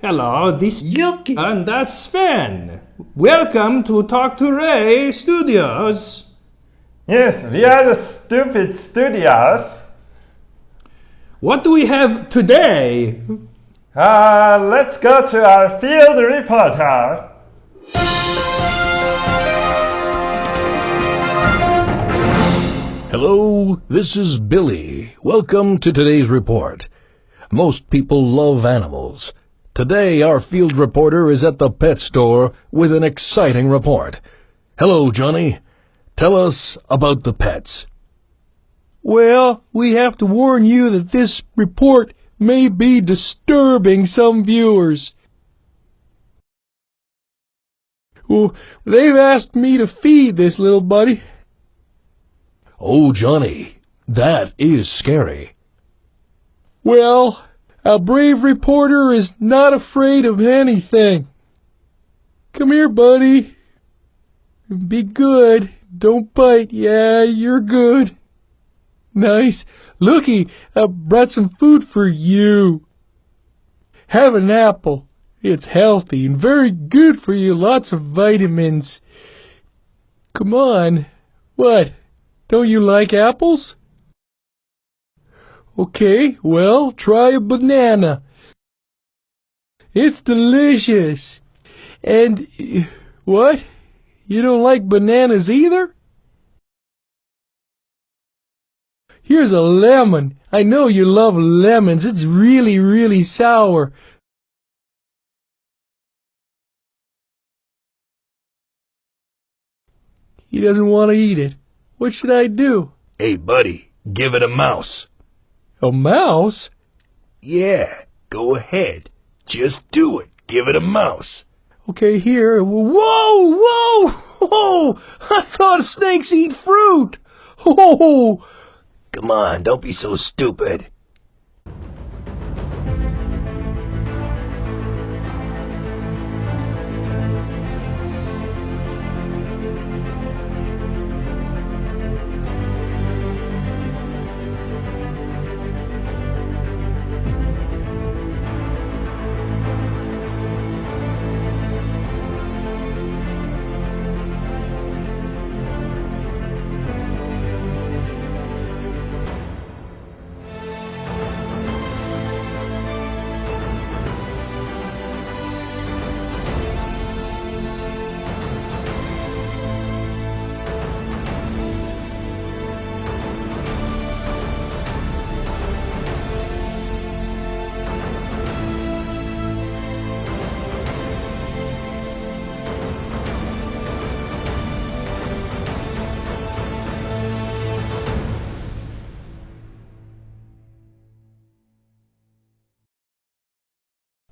Hello, this is Yuki. and that's Sven. Welcome to Talk2Ray Studios. Yes, we are the Stupid Studios. What do we have today? Let's go to our field reporter. Hello, this is Billy. Welcome to today's report. Most people love animals. Today, our field reporter is at the pet store with an exciting report. Hello, Johnny. Tell us about the pets. Well, we have to warn you that this report may be disturbing some viewers. Well, they've asked me to feed this little buddy. Oh, Johnny, that is scary. Well, a brave reporter is not afraid of anything. Come here, buddy. Be good. Don't bite. Yeah, you're good. Nice. Looky, I brought some food for you. Have an apple. It's healthy and very good for you. Lots of vitamins. Come on. What? Don't you like apples? Okay, well, try a banana. It's delicious. And, what? You don't like bananas either? Here's a lemon. I know you love lemons. It's really, really sour. He doesn't want to eat it. What should I do? Hey, buddy, give it a mouse. A mouse? Yeah, go ahead. Just do it. Give it a mouse. Okay, here. Whoa, whoa, whoa! I thought snakes eat fruit. Whoa! Come on, don't be so stupid.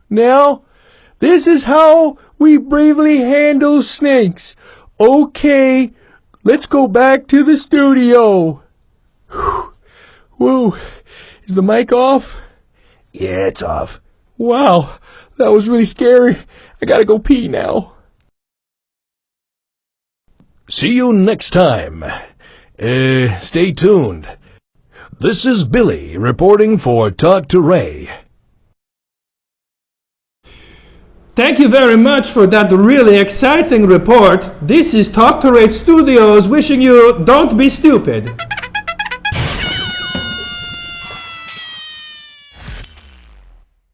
Now, this is how we bravely handle snakes. Okay, let's go back to the studio. Whoa, is the mic off? Yeah, it's off. Wow, that was really scary. I gotta go pee now. See you next time. Stay tuned. This is Billy reporting for Talk2Ray. Thank you very much for that really exciting report. This is Talk2Ray Studios wishing you don't be stupid.